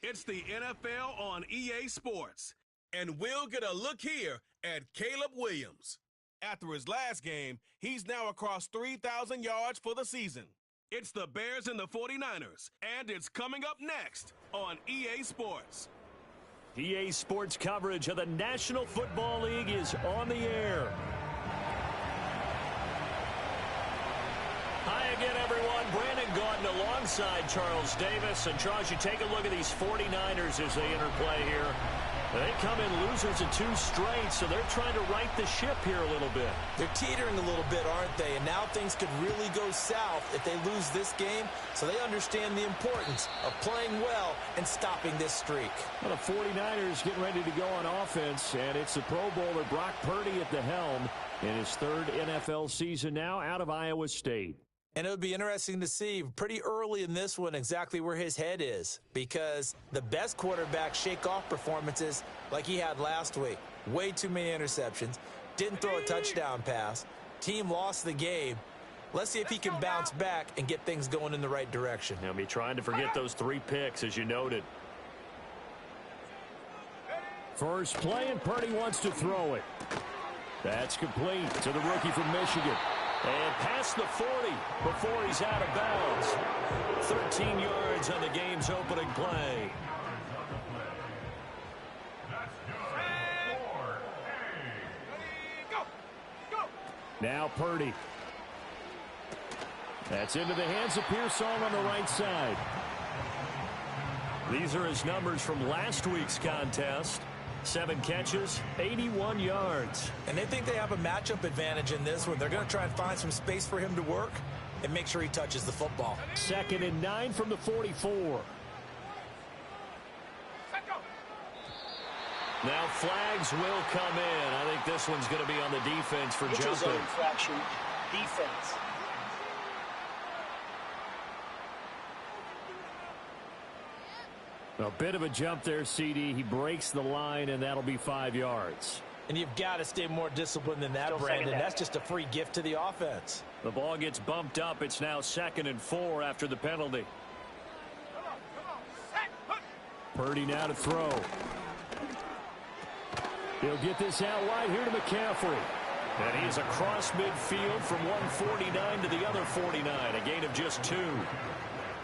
It's the NFL on EA Sports. And we'll get a look here at Caleb Williams. After his last game, he's now across 3,000 yards for the season. It's the Bears and the 49ers, and it's coming up next on EA Sports. EA Sports coverage of the National Football League is on the air. Hi again, everyone. Brandon Gaudin alongside Charles Davis. And Charles, you take a look at these 49ers as they interplay here. They come in losers of 2 straight, so they're trying to right the ship here a little bit. They're teetering a little bit, aren't they? And now things could really go south if they lose this game. So they understand the importance of playing well and stopping this streak. Well, the 49ers getting ready to go on offense, and it's the Pro Bowler Brock Purdy at the helm in his 3rd NFL season now out of Iowa State. And it would be interesting to see pretty early in this one exactly where his head is, because the best quarterback shake-off performances like he had last week, way too many interceptions, didn't throw a touchdown pass, team lost the game. Let's see if he can bounce back and get things going in the right direction. He'll be trying to forget those 3 picks, as you noted. First play, and Purdy wants to throw it. That's complete to the rookie from Michigan. And past the 40 before he's out of bounds. 13 yards on the game's opening play. Now Purdy. That's into the hands of Pearsall on the right side. These are his numbers from last week's contest. 7 catches, 81 yards. And they think they have a matchup advantage in this one. They're going to try and find some space for him to work and make sure he touches the football. 2nd and 9 from the 44. Now flags will come in. I think this one's going to be on the defense for jumping. Zone infraction, defense. A bit of a jump there, CD. He breaks the line, and that'll be 5 yards. And you've got to stay more disciplined than that, Brandon. That's just a free gift to the offense. The ball gets bumped up. It's now 2nd and 4 after the penalty. Purdy now to throw. He'll get this out wide here to McCaffrey. And he is across midfield from 149 to the other 49, a gain of just 2.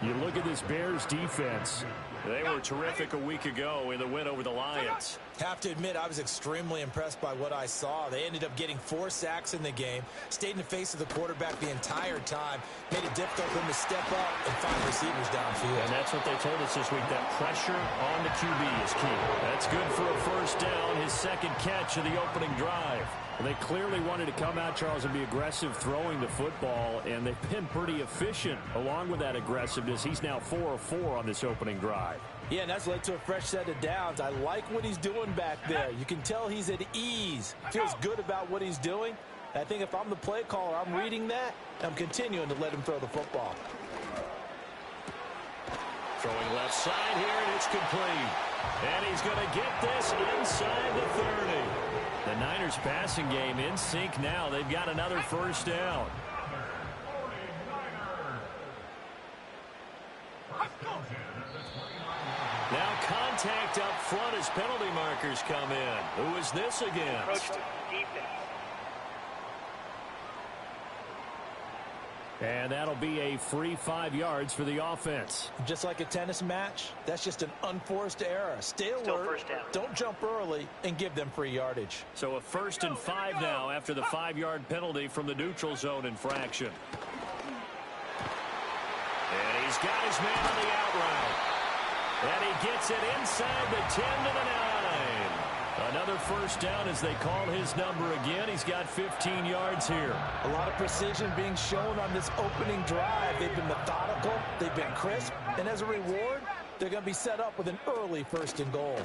You look at this Bears defense. They were terrific a week ago in the win over the Lions. Have to admit, I was extremely impressed by what I saw. They ended up getting 4 sacks in the game, stayed in the face of the quarterback the entire time, made it difficult for him to step up and find receivers downfield. And that's what they told us this week, that pressure on the QB is key. That's good for a first down, his 2nd catch of the opening drive. Well, they clearly wanted to come out, Charles, and be aggressive throwing the football, and they've been pretty efficient along with that aggressiveness. He's now 4 of 4 on this opening drive. Yeah, and that's led to a fresh set of downs. I like what he's doing back there. You can tell he's at ease, feels good about what he's doing. I think if I'm the play caller, I'm reading that, and I'm continuing to let him throw the football. Throwing left side here, and it's complete. And he's going to get this inside the 30. The Niners passing game in sync now. They've got another first down. Now contact up front as penalty markers come in. Who is this against? And that'll be a free 5 yards for the offense. Just like a tennis match, that's just an unforced error. Stay alert, don't jump early, and give them free yardage. So a 1st and 5 now after the 5-yard penalty from the neutral zone infraction. And he's got his man on the out route. And he gets it inside the 10 to the 9. Another first down as they call his number again. He's got 15 yards here. A lot of precision being shown on this opening drive. They've been methodical, they've been crisp, and as a reward, they're going to be set up with an early 1st and goal.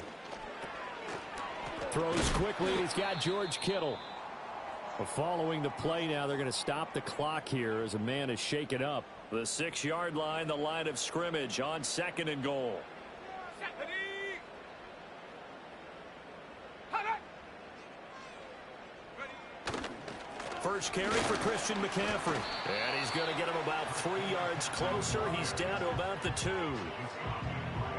Throws quickly, he's got George Kittle. Well, following the play now, they're going to stop the clock here as a man is shaken up. The 6-yard line, the line of scrimmage on 2nd and goal. First carry for Christian McCaffrey. And he's going to get him about 3 yards closer. He's down to about the 2.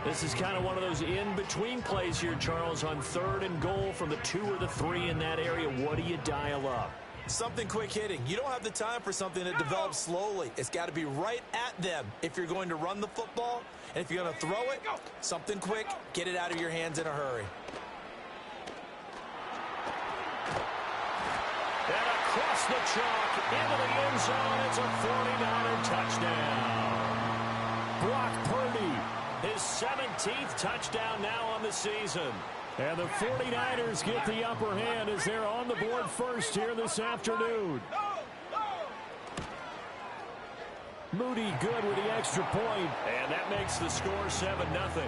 This is kind of one of those in-between plays here, Charles, on 3rd and goal from the 2 or the 3 in that area. What do you dial up? Something quick hitting. You don't have the time for something that develops slowly. It's got to be right at them if you're going to run the football. And if you're going to throw it, something quick, get it out of your hands in a hurry. And across the chalk, into the end zone, it's a 49er touchdown. Brock Purdy, his 17th touchdown now on the season. And the 49ers get the upper hand as they're on the board first here this afternoon. Moody good with the extra point, and that makes the score 7-0.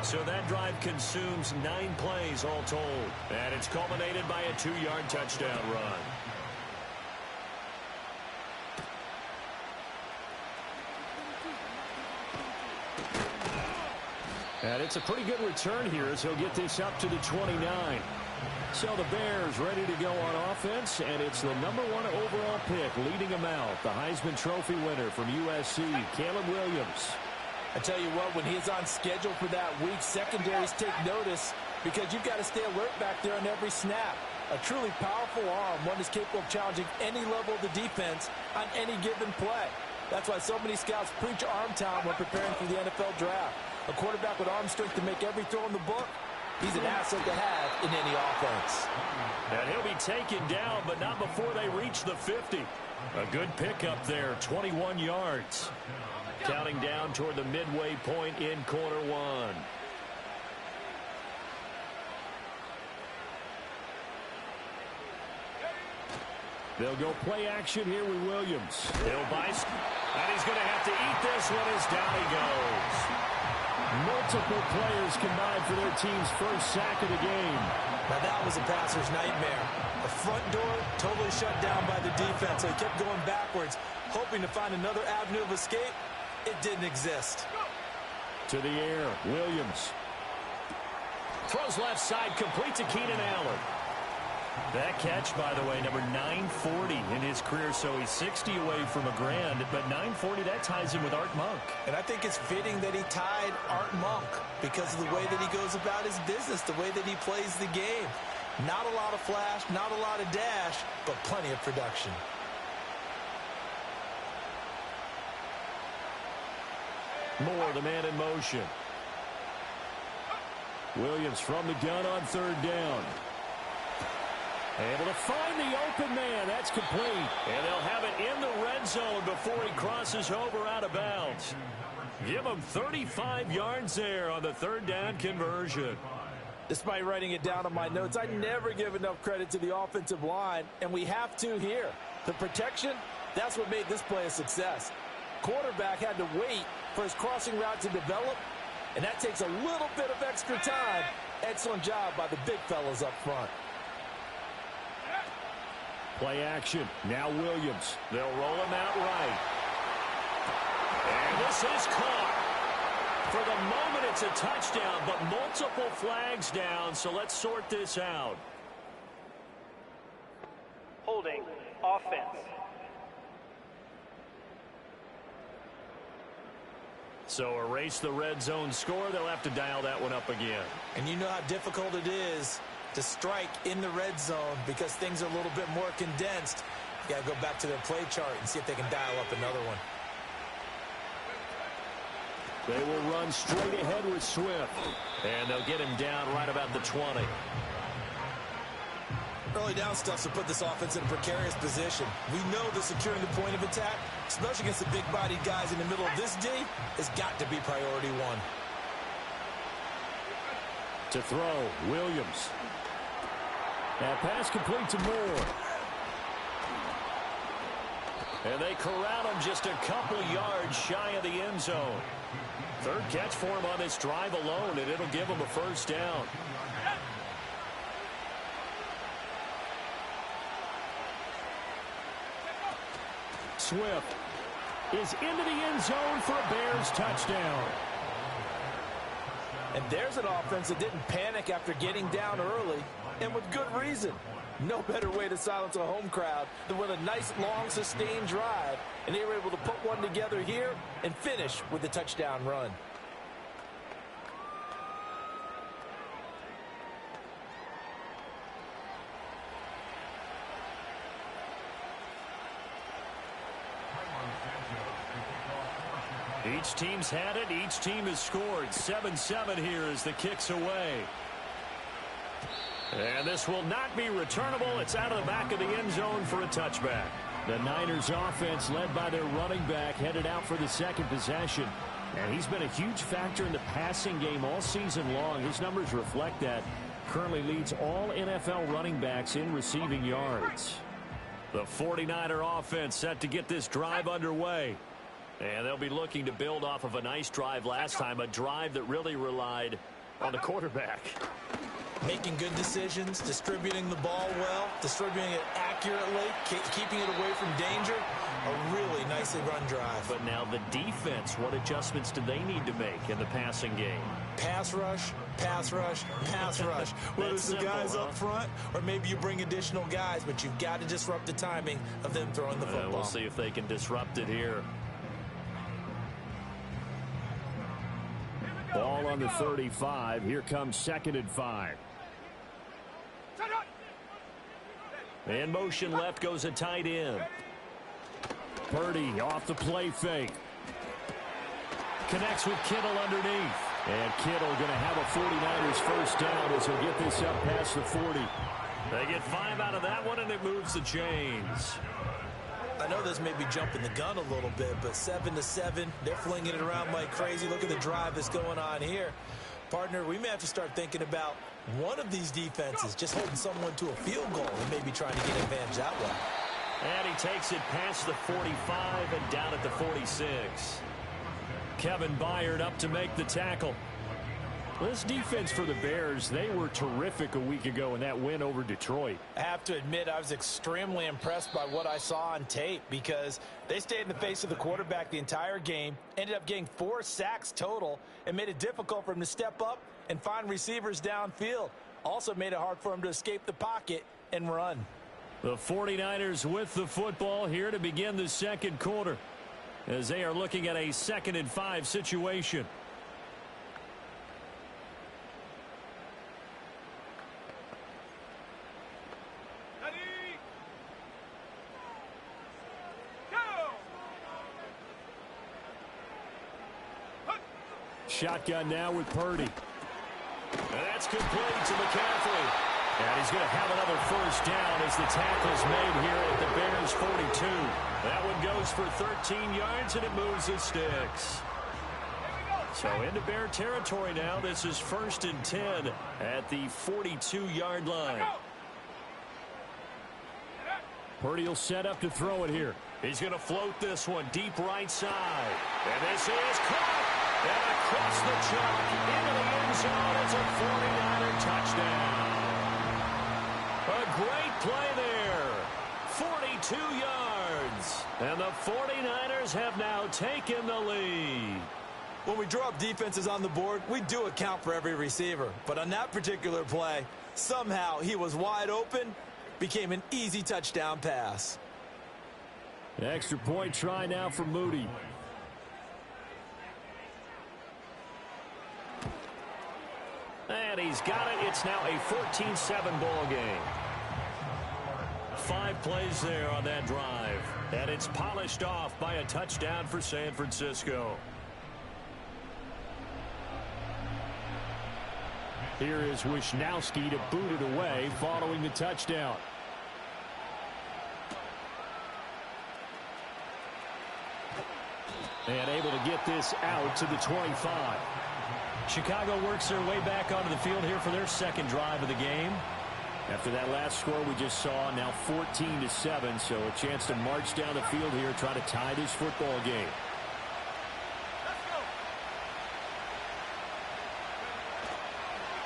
So that drive consumes 9 plays all told, and it's culminated by a 2-yard touchdown run. And it's a pretty good return here as he'll get this up to the 29. So the Bears ready to go on offense, and it's the #1 overall pick leading them out, the Heisman Trophy winner from USC, Caleb Williams. I tell you what, when he's on schedule for that week, secondaries take notice because you've got to stay alert back there on every snap. A truly powerful arm, one is capable of challenging any level of the defense on any given play. That's why so many scouts preach arm talent when preparing for the NFL draft. A quarterback with arm strength to make every throw in the book, he's an asset to have in any offense. And he'll be taken down, but not before they reach the 50. A good pickup there, 21 yards. Counting down toward the midway point in quarter 1. They'll go play action here with Williams. He'll buy, and he's going to have to eat this one as down he goes. Multiple players combined for their team's first sack of the game. Now that was a passer's nightmare. The front door totally shut down by the defense, so he kept going backwards, hoping to find another avenue of escape. It didn't exist. To the air, Williams. Throws left side, complete to Keenan Allen. That catch, by the way, number 940 in his career, so he's 60 away from a grand, but 940, that ties him with Art Monk. And I think it's fitting that he tied Art Monk because of the way that he goes about his business, the way that he plays the game. Not a lot of flash, not a lot of dash, but plenty of production. Moore, the man in motion. Williams from the gun on 3rd down. Able to find the open man. That's complete. And they'll have it in the red zone before he crosses over out of bounds. Give him 35 yards there on the 3rd down conversion. Despite writing it down on my notes, I never give enough credit to the offensive line, and we have to here. The protection, that's what made this play a success. Quarterback had to wait for his crossing route to develop, and that takes a little bit of extra time. Excellent job by the big fellas up front. Play action. Now Williams. They'll roll him out right. And this is caught. For the moment, it's a touchdown, but multiple flags down, so let's sort this out. Holding. Offense. So erase the red zone score. They'll have to dial that one up again. And you know how difficult it is to strike in the red zone because things are a little bit more condensed. You got to go back to their play chart and see if they can dial up another one. They will run straight ahead with Swift. And they'll get him down right about the 20. Early down stuff to put this offense in a precarious position. We know that securing the point of attack, especially against the big-bodied guys in the middle of this D, has got to be priority 1. To throw, Williams. That pass complete to Moore. And they corral him just a couple yards shy of the end zone. 3rd catch for him on this drive alone, and it'll give him a first down. Swift is into the end zone for a Bears touchdown. And there's an offense that didn't panic after getting down early, and with good reason. No better way to silence a home crowd than with a nice, long, sustained drive. And they were able to put one together here and finish with a touchdown run. Each team's had it. Each team has scored. 7-7 here as the kick's away. And this will not be returnable. It's out of the back of the end zone for a touchback. The Niners offense led by their running back headed out for the second possession. And he's been a huge factor in the passing game all season long. His numbers reflect that. Currently leads all NFL running backs in receiving yards. The 49er offense set to get this drive underway. And they'll be looking to build off of a nice drive last time, a drive that really relied on the quarterback. Making good decisions, distributing the ball well, distributing it accurately, keeping it away from danger. A really nicely run drive. But now the defense, what adjustments do they need to make in the passing game? Pass rush, pass rush, pass rush. Whether it's the guys up front or maybe you bring additional guys, but you've got to disrupt the timing of them throwing the football. We'll see if they can disrupt it here. Ball on the 35. Here comes 2nd and 5. In motion left goes a tight end. Purdy off the play fake. Connects with Kittle underneath. And Kittle going to have a 49ers first down as he'll get this up past the 40. They get 5 out of that one, and it moves the chains. I know this may be jumping the gun a little bit, but 7-7, they're flinging it around like crazy. Look at the drive that's going on here. Partner, we may have to start thinking about one of these defenses just holding someone to a field goal and maybe trying to get advantage that way. And he takes it past the 45 and down at the 46. Kevin Byard up to make the tackle. This defense for the Bears, they were terrific a week ago in that win over Detroit. I have to admit, I was extremely impressed by what I saw on tape because they stayed in the face of the quarterback the entire game, ended up getting 4 sacks total, and made it difficult for him to step up and find receivers downfield. Also made it hard for him to escape the pocket and run. The 49ers with the football here to begin the second quarter as they are looking at a 2nd and 5 situation. Shotgun now with Purdy. And that's complete to McCaffrey. And he's going to have another first down as the tackle's made here at the Bears 42. That one goes for 13 yards, and it moves the sticks. So into Bear territory now. This is 1st and 10 at the 42-yard line. Purdy will set up to throw it here. He's going to float this one deep right side. And this is caught. And across the chalk into the end zone. It's a 49er touchdown. A great play there. 42 yards. And the 49ers have now taken the lead. When we draw up defenses on the board, we do account for every receiver. But on that particular play, somehow he was wide open, became an easy touchdown pass. Extra point try now for Moody. And he's got it. It's now a 14-7 ball game. 5 plays there on that drive. And it's polished off by a touchdown for San Francisco. Here is Wisnowski to boot it away following the touchdown. And able to get this out to the 25. Chicago works their way back onto the field here for their second drive of the game. After that last score we just saw, now 14-7, so a chance to march down the field here, try to tie this football game.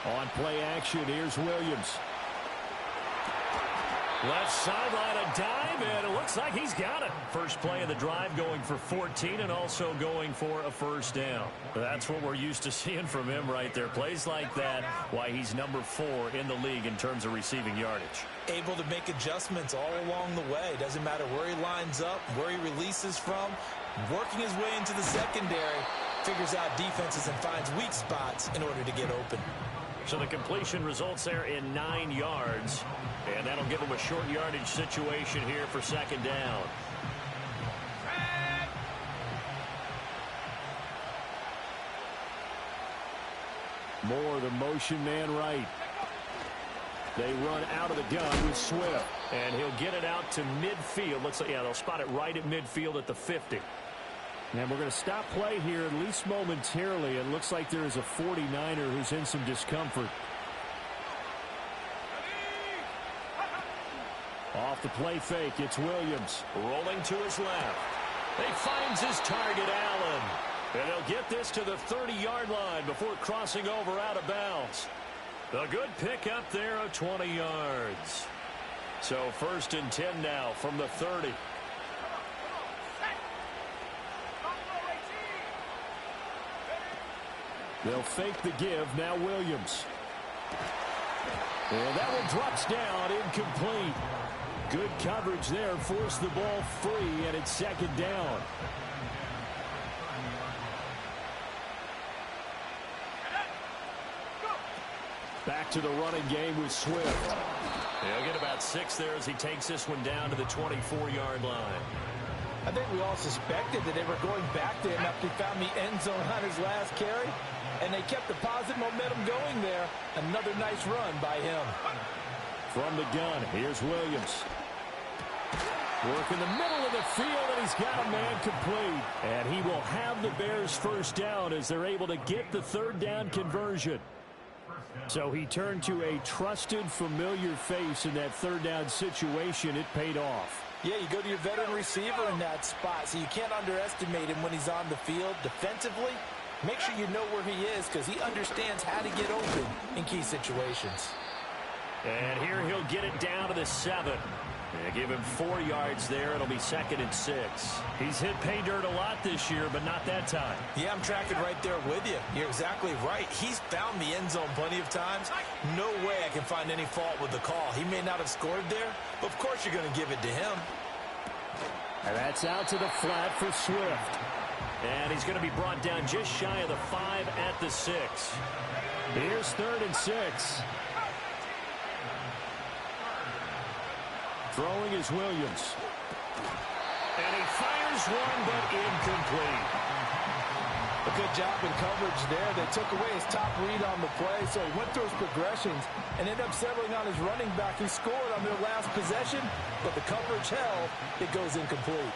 On play action, here's Williams. Left sideline, a dive, and it looks Looks like he's got it. First play of the drive going for 14 and also going for a first down. That's what we're used to seeing from him right there. Plays like that, why he's number 4 in the league in terms of receiving yardage. Able to make adjustments all along the way. Doesn't matter where he lines up, where he releases from. Working his way into the secondary, figures out defenses and finds weak spots in order to get open. So the completion results there in 9 yards. And that'll give him a short yardage situation here for second down. Moore, the motion man right. They run out of the gun with Swift. And he'll get it out to midfield. Looks like, yeah, they'll spot it right at midfield at the 50. And we're going to stop play here at least momentarily. It looks like there is a 49er who's in some discomfort. Off the play fake, it's Williams. Rolling to his left. He finds his target, Allen. And he'll get this to the 30-yard line before crossing over out of bounds. A good pickup there of 20 yards. So 1st and 10 now from the 30. They'll fake the give. Now Williams. And that one drops down, incomplete. Good coverage there. Forced the ball free, and it's second down. Back to the running game with Swift. He'll get about 6 there as he takes this one down to the 24-yard line. I think we all suspected that they were going back to him after he found the end zone on his last carry. And they kept the positive momentum going there. Another nice run by him. From the gun, here's Williams. Work in the middle of the field, and he's got a man complete. And he will have the Bears first down as they're able to get the third down conversion. So he turned to a trusted, familiar face in that third down situation. It paid off. Yeah, you go to your veteran receiver in that spot, so you can't underestimate him when he's on the field. Defensively, make sure you know where he is because he understands how to get open in key situations. And here he'll get it down to the 7. And give him 4 yards there. It'll be 2nd and 6. He's hit pay dirt a lot this year, but not that time. Yeah, I'm tracking right there with you. You're exactly right. He's found the end zone plenty of times. No way I can find any fault with the call. He may not have scored there, but of course you're going to give it to him. And that's out to the flat for Swift. And he's going to be brought down just shy of the 5 at the 6. Here's 3rd and 6. Throwing is Williams. And he fires one, but incomplete. A good job in coverage there. They took away his top read on the play, so he went through his progressions and ended up settling on his running back who scored on their last possession, but the coverage held. It goes incomplete.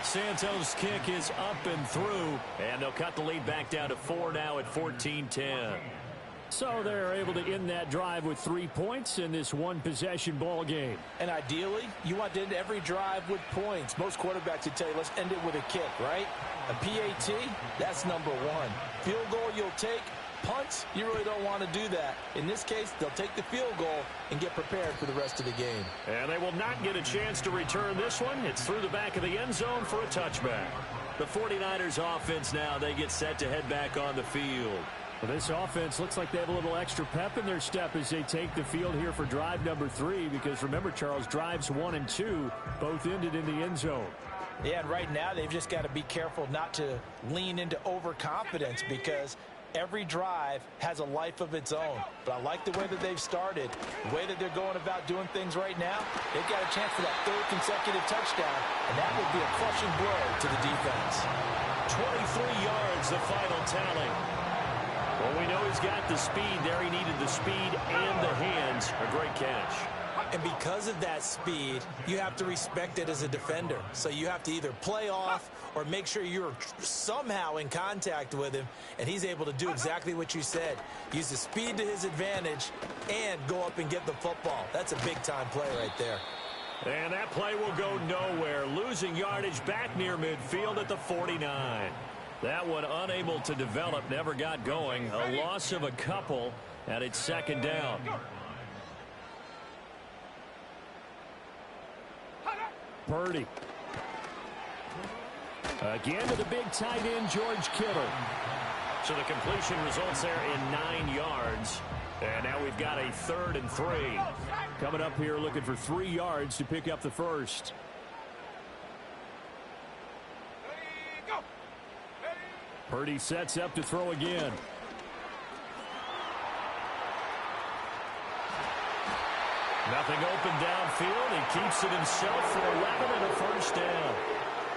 Santos' kick is up and through, and they'll cut the lead back down to 4 now at 14-10. So they're able to end that drive with 3 points in this one-possession ball game. And ideally, you want to end every drive with points. Most quarterbacks would tell you, let's end it with a kick, right? A PAT, that's number 1. Field goal you'll take. Punts, you really don't want to do that. In this case, they'll take the field goal and get prepared for the rest of the game. And they will not get a chance to return this one. It's through the back of the end zone for a touchback. The 49ers offense now, they get set to head back on the field. Well, this offense looks like they have a little extra pep in their step as they take the field here for drive number 3 because remember, Charles, drives 1 and 2 both ended in the end zone. Yeah, and right now they've just got to be careful not to lean into overconfidence because every drive has a life of its own. But I like the way that they've started, the way that they're going about doing things right now. They've got a chance for that 3rd consecutive touchdown, and that would be a crushing blow to the defense. 23 yards, the final tally. Well, we know he's got the speed there. He needed the speed and the hands. A great catch. And because of that speed, you have to respect it as a defender. So you have to either play off or make sure you're somehow in contact with him, and he's able to do exactly what you said. Use the speed to his advantage and go up and get the football. That's a big-time play right there. And that play will go nowhere. Losing yardage back near midfield at the 49. That one unable to develop, never got going. A loss of a couple, and it's second down. Purdy. Again to the big tight end, George Kittle. So the completion results there in 9 yards. And now we've got a 3rd and 3. Coming up here looking for 3 yards to pick up the first. Purdy sets up to throw again. Nothing open downfield. He keeps it himself for 11 and a first down.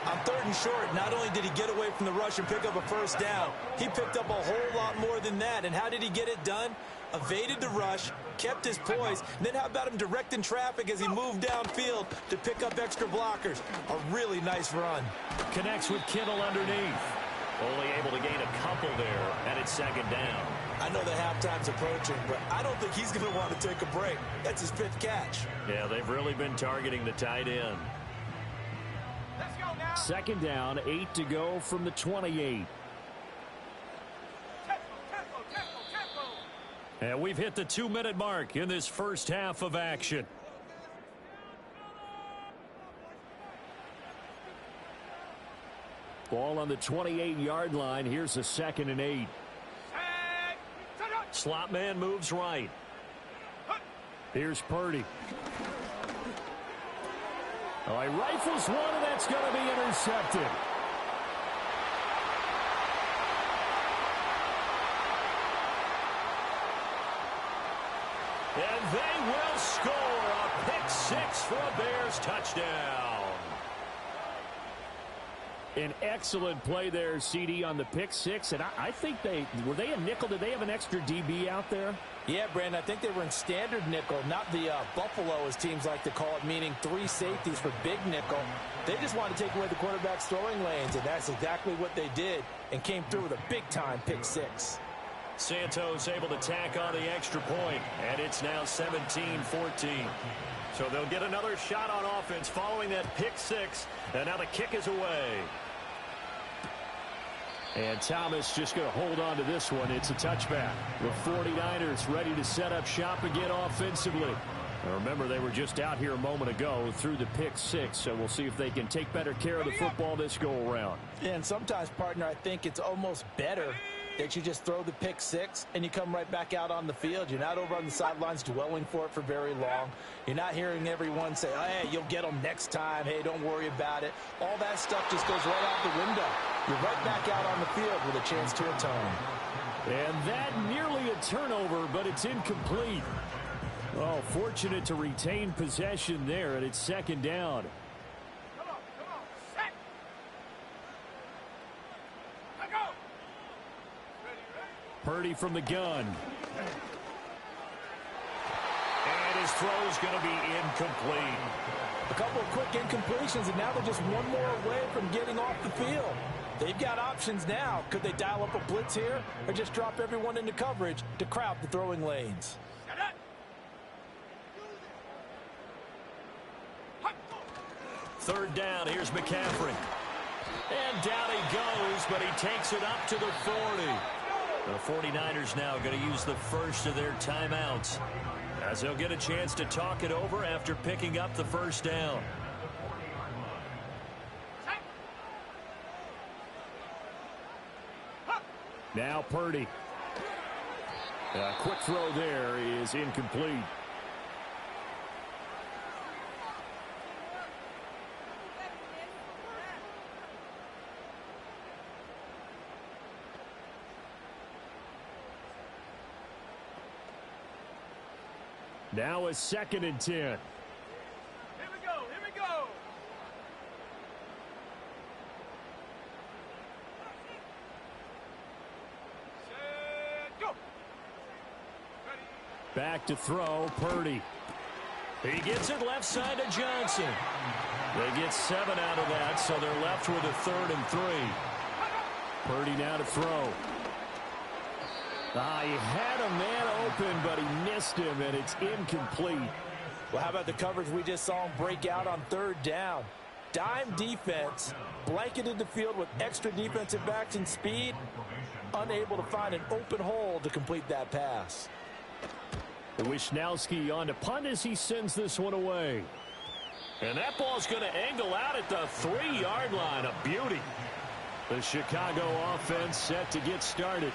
On 3rd and short, not only did he get away from the rush and pick up a first down, he picked up a whole lot more than that. And how did he get it done? Evaded the rush, kept his poise, and then how about him directing traffic as he moved downfield to pick up extra blockers? A really nice run. Connects with Kittle underneath. Only able to gain a couple there, and it's 2nd down. I know the halftime's approaching, but I don't think he's going to want to take a break. That's his 5th catch. Yeah, they've really been targeting the tight end. 2nd down, 8 to go from the 28. And we've hit the 2-minute mark in this first half of action. Ball on the 28-yard line. Here's a 2nd and 8. Slot man moves right. Here's Purdy. Oh, he rifles one, and that's going to be intercepted. And they will score a pick 6 for a Bears touchdown. An excellent play there, CD, on the pick 6. And I think were they a nickel? Did they have an extra DB out there? Yeah, Brandon, I think they were in standard nickel, not the Buffalo, as teams like to call it, meaning 3 safeties for big nickel. They just wanted to take away the quarterback's throwing lanes, and that's exactly what they did, and came through with a big-time pick 6. Santos able to tack on the extra point, and it's now 17-14. So they'll get another shot on offense following that pick 6, and now the kick is away. And Thomas just going to hold on to this one. It's a touchback. The 49ers ready to set up shop again offensively. Now remember, they were just out here a moment ago through the pick 6, so we'll see if they can take better care of the football this go-around. And sometimes, partner, I think it's almost better that you just throw the pick 6 and you come right back out on the field. You're not over on the sidelines dwelling for it for very long. You're not hearing everyone say, oh, hey, you'll get them next time. Hey, don't worry about it. All that stuff just goes right out the window. You're right back out on the field with a chance to atone. And that nearly a turnover, but it's incomplete. Oh, fortunate to retain possession there, and it's 2nd down. Purdy from the gun. And his throw's going to be incomplete. A couple of quick incompletions, and now they're just one more away from getting off the field. They've got options now. Could they dial up a blitz here or just drop everyone into coverage to crowd the throwing lanes? 3rd down. Here's McCaffrey. And down he goes, but he takes it up to the 40. The 49ers now going to use the first of their timeouts, as they'll get a chance to talk it over after picking up the first down. Now Purdy. A quick throw there is incomplete. Now a 2nd and 10. Here we go. Set, go. Back to throw, Purdy. He gets it left side to Johnson. They get 7 out of that, so they're left with a 3rd and 3. Purdy now to throw. He had a man open, but he missed him, and it's incomplete. Well, how about the coverage we just saw him break out on 3rd down? Dime defense, blanketed the field with extra defensive backs and speed, unable to find an open hole to complete that pass. Wishnowski on to punt as he sends this one away. And that ball's going to angle out at the 3-yard line. A beauty. The Chicago offense set to get started.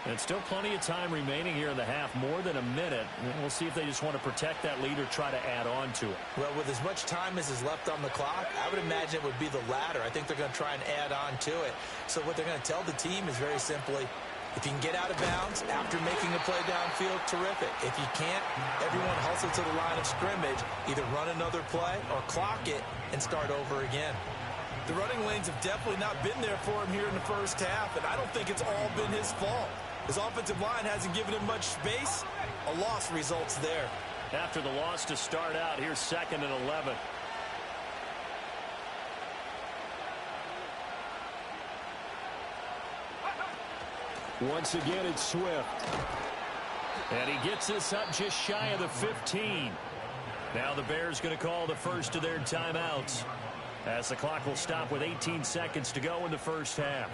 And still plenty of time remaining here in the half, more than a minute. And we'll see if they just want to protect that lead or try to add on to it. Well, with as much time as is left on the clock, I would imagine it would be the latter. I think they're going to try and add on to it. So what they're going to tell the team is very simply, if you can get out of bounds after making a play downfield, terrific. If you can't, everyone hustle to the line of scrimmage, either run another play or clock it and start over again. The running lanes have definitely not been there for him here in the first half, and I don't think it's all been his fault. His offensive line hasn't given him much space. A loss results there. After the loss to start out, here's 2nd and 11. Once again, it's Swift. And he gets this up just shy of the 15. Now the Bears going to call the first of their timeouts, as the clock will stop with 18 seconds to go in the first half.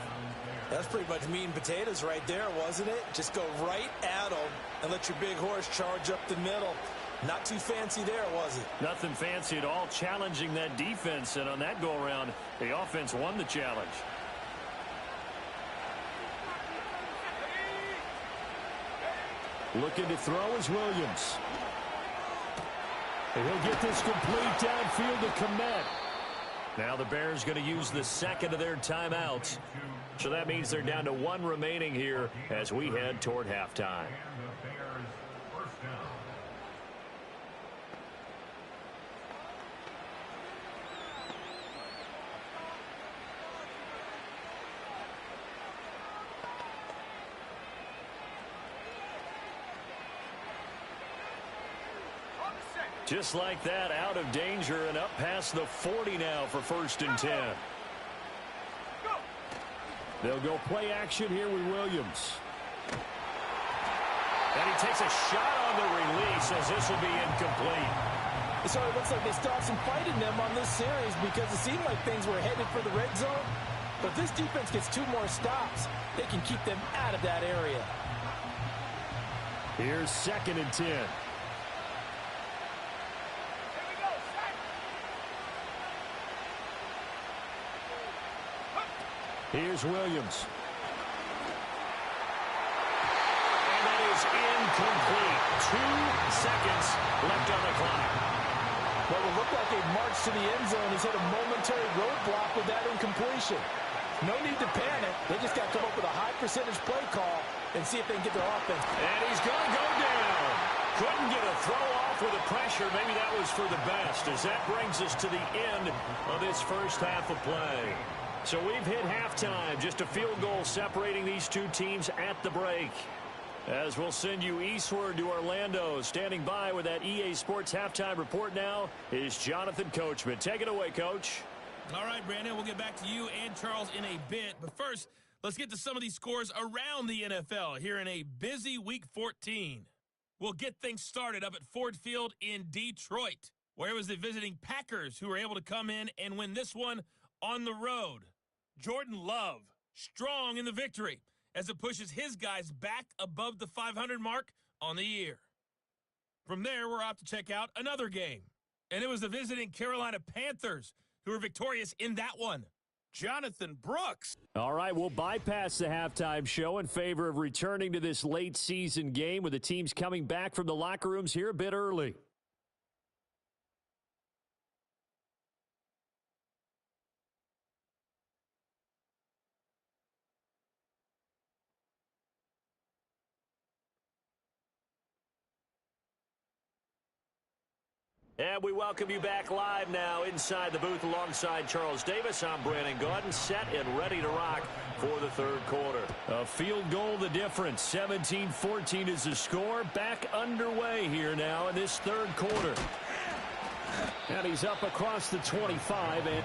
That's pretty much meat and potatoes right there, wasn't it? Just go right at them and let your big horse charge up the middle. Not too fancy there, was it? Nothing fancy at all, challenging that defense. And on that go-around, the offense won the challenge. Looking to throw is Williams. And he'll get this complete downfield to Kmet. Now the Bears going to use the second of their timeouts. So that means they're down to 1 remaining here as we head toward halftime. Just like that, out of danger and up past the 40 now for 1st and 10. They'll go play action here with Williams. And he takes a shot on the release as this will be incomplete. So it looks like they stopped some fight in them on this series because it seemed like things were headed for the red zone. But if this defense gets 2 more stops, they can keep them out of that area. Here's 2nd and 10. Here's Williams. And that is incomplete. 2 seconds left on the clock. What will look like a march to the end zone has hit a momentary roadblock with that incompletion. No need to panic. They just got to come up with a high percentage play call and see if they can get their offense. And he's going to go down. Couldn't get a throw off with the pressure. Maybe that was for the best, as that brings us to the end of this first half of play. So we've hit halftime, just a field goal separating these two teams at the break. As we'll send you eastward to Orlando, standing by with that EA Sports halftime report now is Jonathan Coachman. Take it away, Coach. All right, Brandon, we'll get back to you and Charles in a bit. But first, let's get to some of these scores around the NFL here in a busy Week 14. We'll get things started up at Ford Field in Detroit, where it was the visiting Packers who were able to come in and win this one on the road. Jordan Love, strong in the victory as it pushes his guys back above the 500 mark on the year. From there, we're off to check out another game. And it was the visiting Carolina Panthers who were victorious in that one. Jonathan Brooks. All right, we'll bypass the halftime show in favor of returning to this late season game with the teams coming back from the locker rooms here a bit early. And we welcome you back live now inside the booth alongside Charles Davis. I'm Brandon Gaudin, set and ready to rock for the third quarter. A field goal the difference. 17-14 is the score. Back underway here now in this third quarter. And he's up across the 25 and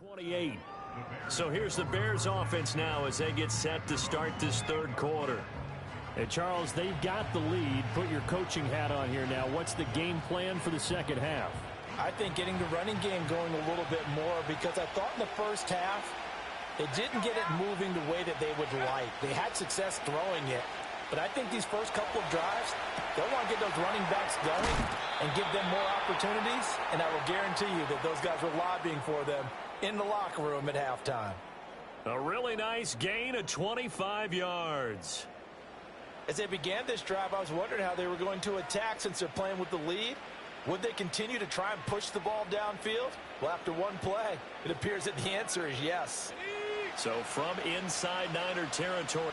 28. So here's the Bears offense now as they get set to start this third quarter. And Charles, they've got the lead. Put your coaching hat on here now. What's the game plan for the second half? I think getting the running game going a little bit more, because I thought in the first half it didn't get it moving the way that they would like. They had success throwing it, but I think these first couple of drives, they'll want to get those running backs going and give them more opportunities, and I will guarantee you that those guys were lobbying for them in the locker room at halftime. A really nice gain of 25 yards. As they began this drive, I was wondering how they were going to attack since they're playing with the lead. Would they continue to try and push the ball downfield? Well, after one play, it appears that the answer is yes. So from inside Niner territory.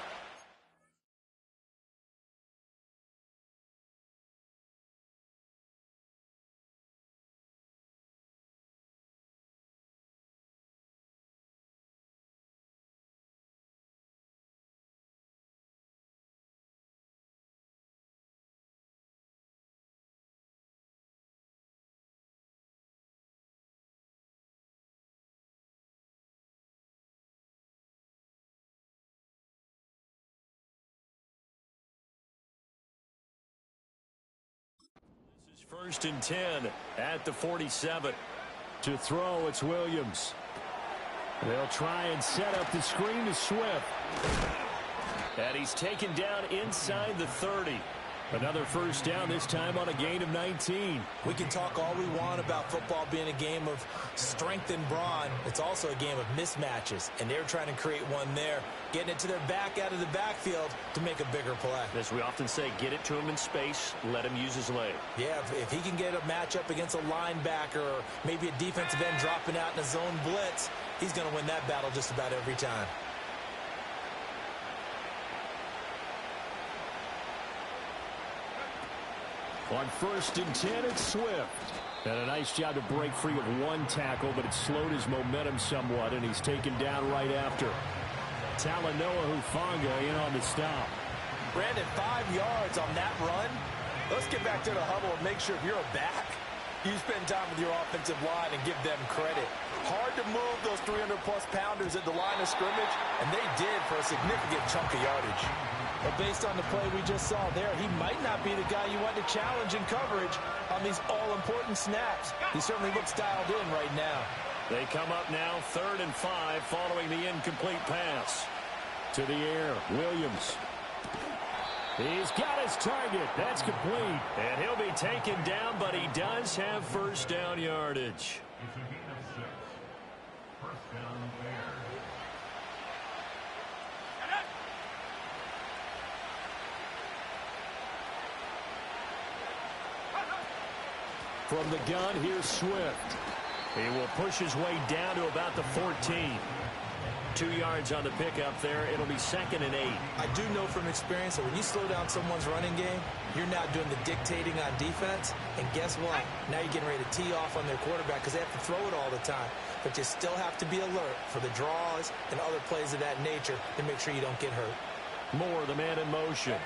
First and 10 at the 47. To throw, it's Williams. They'll try and set up the screen to Swift. And he's taken down inside the 30. Another first down, this time on a gain of 19. We can talk all we want about football being a game of strength and brawn. It's also a game of mismatches, and they're trying to create one there, getting it to their back out of the backfield to make a bigger play. As we often say, get it to him in space, let him use his leg. Yeah, if he can get a matchup against a linebacker or maybe a defensive end dropping out in a zone blitz, he's going to win that battle just about every time. On first and 10, it's Swift. And a nice job to break free of one tackle, but it slowed his momentum somewhat, and he's taken down right after. Talanoa Hufanga in on the stop. Brandon, 5 yards on that run. Let's get back to the huddle and make sure if you're a back, you spend time with your offensive line and give them credit. Hard to move those 300-plus pounders at the line of scrimmage, and they did for a significant chunk of yardage. But based on the play we just saw there, he might not be the guy you want to challenge in coverage on these all-important snaps. He certainly looks dialed in right now. They come up now, 3rd and 5, following the incomplete pass. To the air, Williams. He's got his target. That's complete. And he'll be taken down, but he does have first down yardage. From the gun, here's Swift. He will push his way down to about the 14. 2 yards on the pickup there. It'll be 2nd and 8. I do know from experience that when you slow down someone's running game, you're not doing the dictating on defense. And guess what? Now you're getting ready to tee off on their quarterback because they have to throw it all the time. But you still have to be alert for the draws and other plays of that nature to make sure you don't get hurt. Moore, the man in motion.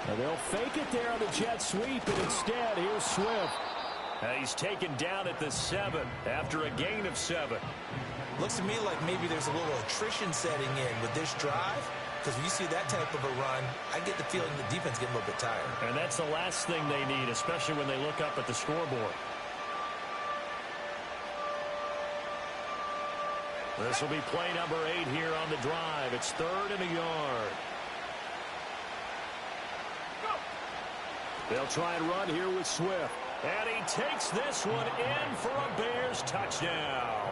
And they'll fake it there on the jet sweep, and instead, here's Swift. And he's taken down at the 7 after a gain of 7. Looks to me like maybe there's a little attrition setting in with this drive, because when you see that type of a run, I get the feeling the defense getting a little bit tired. And that's the last thing they need, especially when they look up at the scoreboard. This will be play number 8 here on the drive. It's 3rd and a yard. They'll try and run here with Swift. And he takes this one in for a Bears touchdown.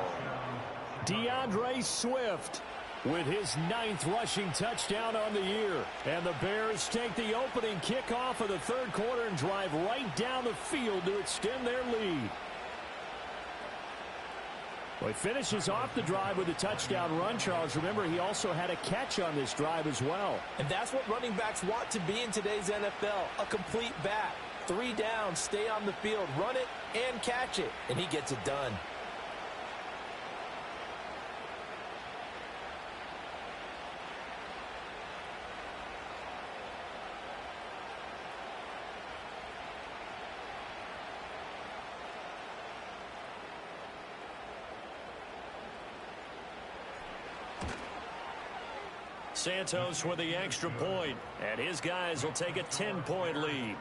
DeAndre Swift with his 9th rushing touchdown on the year. And the Bears take the opening kickoff of the third quarter and drive right down the field to extend their lead. Well, he finishes off the drive with a touchdown run, Charles. Remember, he also had a catch on this drive as well. And that's what running backs want to be in today's NFL, a complete back. 3 downs, stay on the field, run it, and catch it. And he gets it done. Santos with the extra point, and his guys will take a 10-point lead.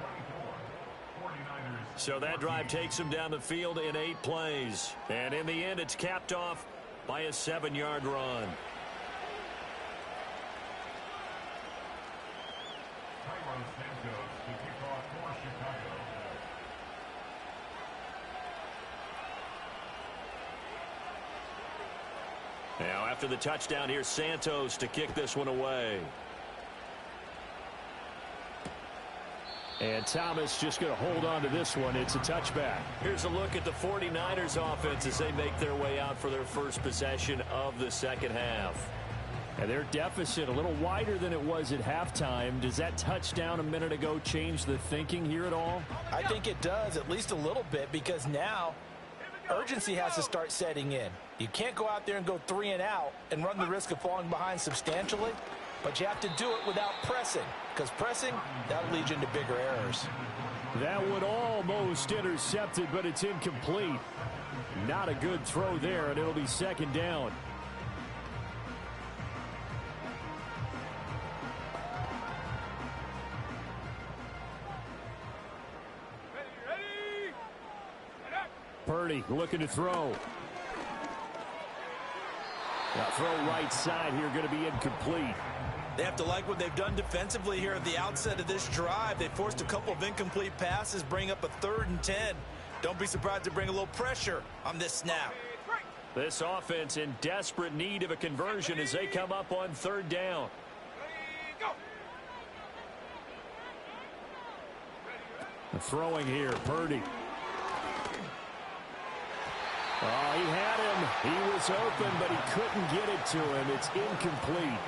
So that drive takes him down the field in 8 plays. And in the end, it's capped off by a 7-yard run. Now, after the touchdown, here's Santos to kick this one away. And Thomas just going to hold on to this one. It's a touchback. Here's a look at the 49ers offense as they make their way out for their first possession of the second half. And their deficit a little wider than it was at halftime. Does that touchdown a minute ago change the thinking here at all? I think it does, at least a little bit, because now urgency has to start setting in. You can't go out there and go 3 and out and run the risk of falling behind substantially, but you have to do it without pressing, because pressing, that'll lead you into bigger errors. That would almost intercepted, but it's incomplete. Not a good throw there, and it'll be second down. Purdy looking to throw. Now throw right side here, going to be incomplete. They have to like what they've done defensively here at the outset of this drive. They forced a couple of incomplete passes, bring up a 3rd and 10. Don't be surprised to bring a little pressure on this snap. This offense in desperate need of a conversion as they come up on 3rd down. Throwing here, Purdy. Oh, he had him. He was open, but he couldn't get it to him. It's incomplete.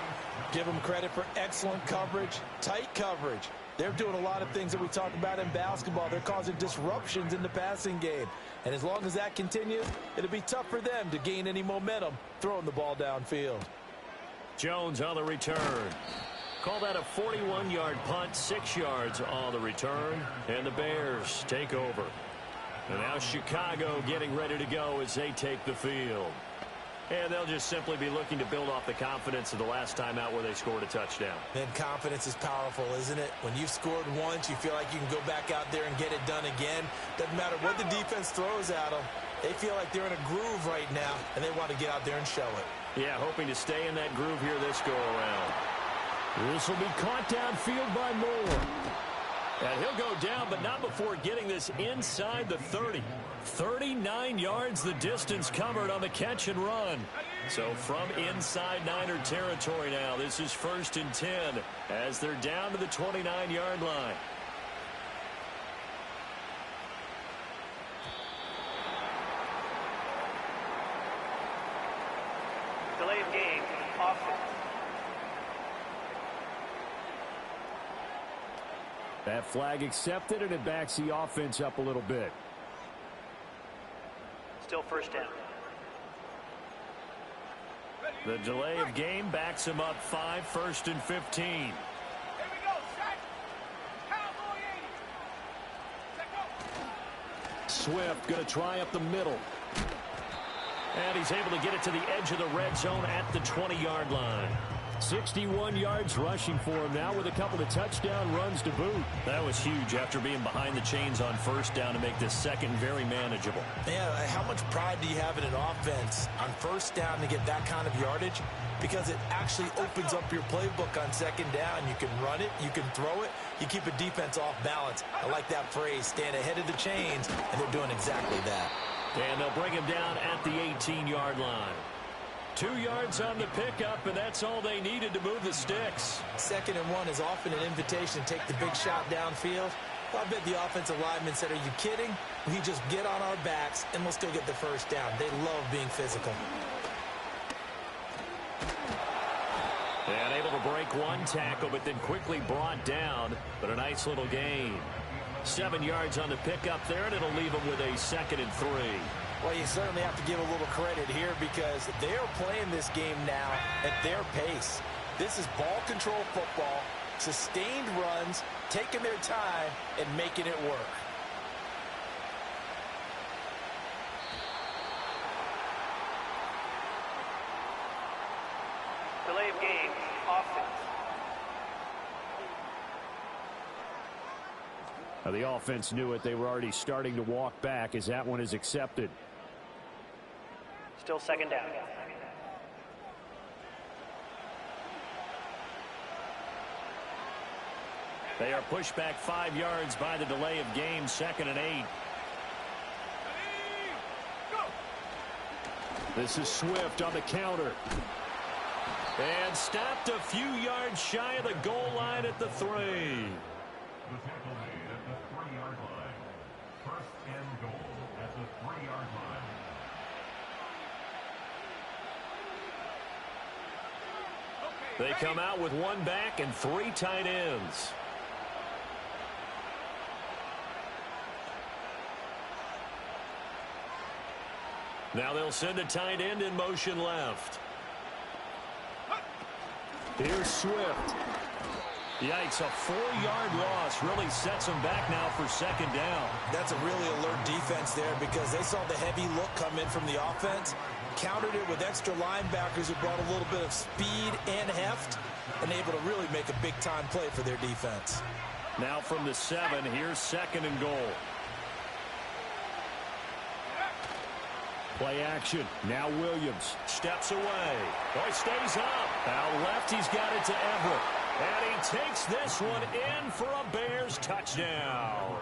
Give them credit for excellent coverage, tight coverage. They're doing a lot of things that we talk about in basketball. They're causing disruptions in the passing game. And as long as that continues, it'll be tough for them to gain any momentum throwing the ball downfield. Jones on the return. Call that a 41-yard punt, 6 yards on the return. And the Bears take over. And now Chicago getting ready to go as they take the field. And they'll just simply be looking to build off the confidence of the last time out where they scored a touchdown. And confidence is powerful, isn't it? When you've scored once, you feel like you can go back out there and get it done again. Doesn't matter what the defense throws at them. They feel like they're in a groove right now, and they want to get out there and show it. Yeah, hoping to stay in that groove here this go-around. This will be caught downfield by Moore. And he'll go down, but not before getting this inside the 30. 39 yards the distance covered on the catch and run. So from inside Niner territory now, this is 1st and 10 as they're down to the 29-yard line. Delay of game, offense. That flag accepted, and it backs the offense up a little bit. Still 1st down. The delay of game backs him up 5, 1st and 15. Here we go, set. Cowboy 80. Set, go. Swift going to try up the middle. And he's able to get it to the edge of the red zone at the 20-yard line. 61 yards rushing for him now with a couple of touchdown runs to boot. That was huge after being behind the chains on 1st down to make this second very manageable. Yeah, how much pride do you have in an offense on 1st down to get that kind of yardage? Because it actually opens up your playbook on 2nd down. You can run it, you can throw it, you keep a defense off balance. I like that phrase, stand ahead of the chains, and they're doing exactly that. And they'll bring him down at the 18-yard line. 2 yards on the pickup, and that's all they needed to move the sticks. 2nd and 1 is often an invitation to take the big shot downfield. I bet the offensive lineman said, are you kidding? We just get on our backs, and let's go get the 1st down. They love being physical. And able to break one tackle, but then quickly brought down. But a nice little gain. 7 yards on the pickup there, and it'll leave them with a 2nd and 3. Well, you certainly have to give a little credit here because they are playing this game now at their pace. This is ball control football, sustained runs, taking their time, and making it work. Delay of game, offense. Now, the offense knew it. They were already starting to walk back as that one is accepted. Still second down. They are pushed back 5 yards by the delay of game, 2nd and 8. This is Swift on the counter. And stopped a few yards shy of the goal line at the 3. The tackle made at the 3-yard line. 1st and goal at the 3-yard line. They come out with 1 back and 3 tight ends. Now they'll send a tight end in motion left. Here's Swift. Yikes, a 4-yard loss really sets them back now for 2nd down. That's a really alert defense there because they saw the heavy look come in from the offense, countered it with extra linebackers who brought a little bit of speed and heft, and able to really make a big-time play for their defense. Now from the 7, here's 2nd and goal. Play action. Now Williams. Steps away. Oh, he stays up. Out left, he's got it to Everett. And he takes this one in for a Bears touchdown.